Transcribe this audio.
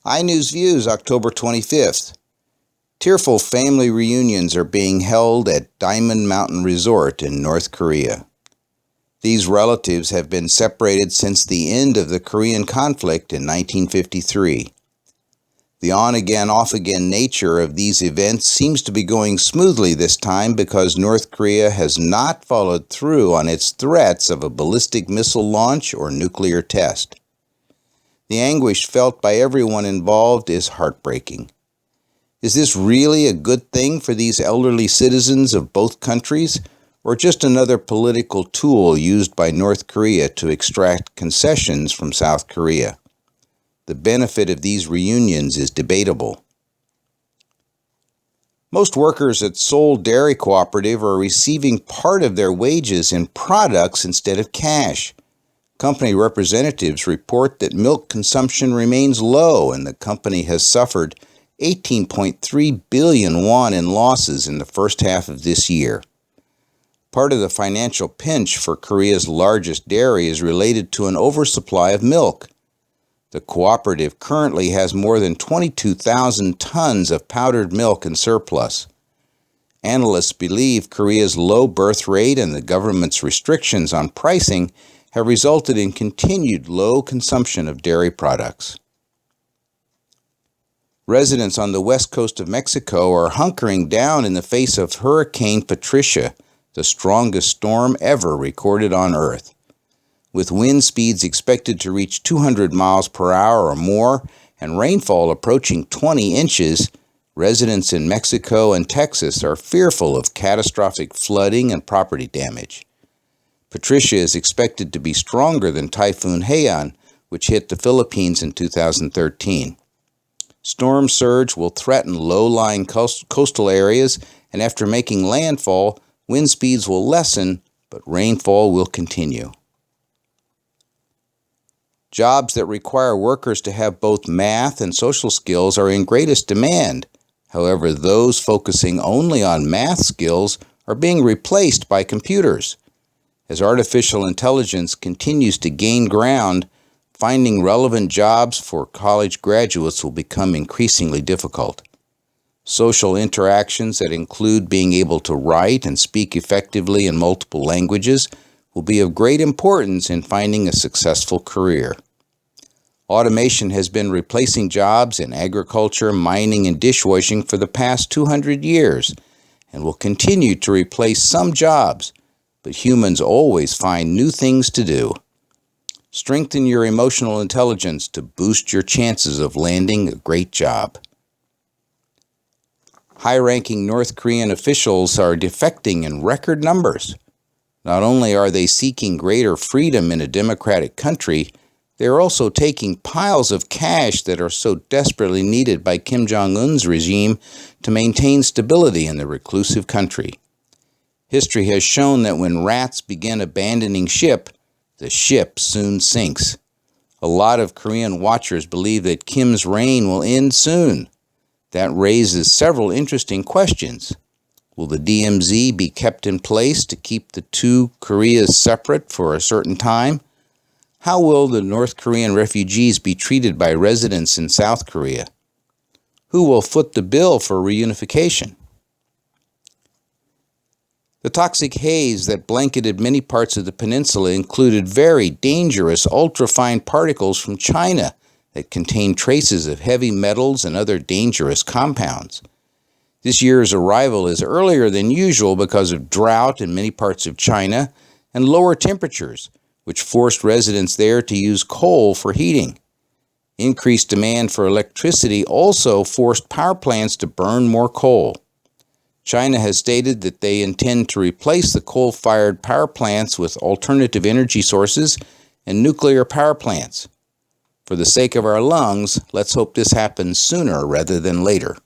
iNews Views, October 25th. Tearful family reunions are being held at Diamond Mountain Resort in North Korea. These relatives have been separated since the end of the Korean conflict in 1953. The on-again, off-again nature of these events seems to be going smoothly this time because North Korea has not followed through on its threats of a ballistic missile launch or nuclear test. The anguish felt by everyone involved is heartbreaking. Is this really a good thing for these elderly citizens of both countries, or just another political tool used by North Korea to extract concessions from South Korea? The benefit of these reunions is debatable. Most workers at Seoul Dairy Cooperative are receiving part of their wages in products instead of cash. Company representatives report that milk consumption remains low and the company has suffered 18.3 billion won in losses in the first half of this year. Part of the financial pinch for Korea's largest dairy is related to an oversupply of milk. The cooperative currently has more than 22,000 tons of powdered milk in surplus. Analysts believe Korea's low birth rate and the government's restrictions on pricing have resulted in continued low consumption of dairy products. Residents on the west coast of Mexico are hunkering down in the face of Hurricane Patricia, the strongest storm ever recorded on Earth. With wind speeds expected to reach 200 miles per hour or more and rainfall approaching 20 inches, residents in Mexico and Texas are fearful of catastrophic flooding and property damage. Patricia is expected to be stronger than Typhoon Haiyan, which hit the Philippines in 2013. Storm surge will threaten low-lying coastal areas, and after making landfall, wind speeds will lessen, but rainfall will continue. Jobs that require workers to have both math and social skills are in greatest demand. However, those focusing only on math skills are being replaced by computers. As artificial intelligence continues to gain ground, finding relevant jobs for college graduates will become increasingly difficult. Social interactions that include being able to write and speak effectively in multiple languages will be of great importance in finding a successful career. Automation has been replacing jobs in agriculture, mining, and dishwashing for the past 200 years and will continue to replace some jobs, but humans always find new things to do. Strengthen your emotional intelligence to boost your chances of landing a great job. High-ranking North Korean officials are defecting in record numbers. Not only are they seeking greater freedom in a democratic country, they are also taking piles of cash that are so desperately needed by Kim Jong-un's regime to maintain stability in the reclusive country. History has shown that when rats begin abandoning ship, the ship soon sinks. A lot of Korean watchers believe that Kim's reign will end soon. That raises several interesting questions. Will the DMZ be kept in place to keep the two Koreas separate for a certain time? How will the North Korean refugees be treated by residents in South Korea? Who will foot the bill for reunification? The toxic haze that blanketed many parts of the peninsula included very dangerous ultrafine particles from China that contained traces of heavy metals and other dangerous compounds. This year's arrival is earlier than usual because of drought in many parts of China and lower temperatures, which forced residents there to use coal for heating. Increased demand for electricity also forced power plants to burn more coal. China has stated that they intend to replace the coal-fired power plants with alternative energy sources and nuclear power plants. For the sake of our lungs, let's hope this happens sooner rather than later.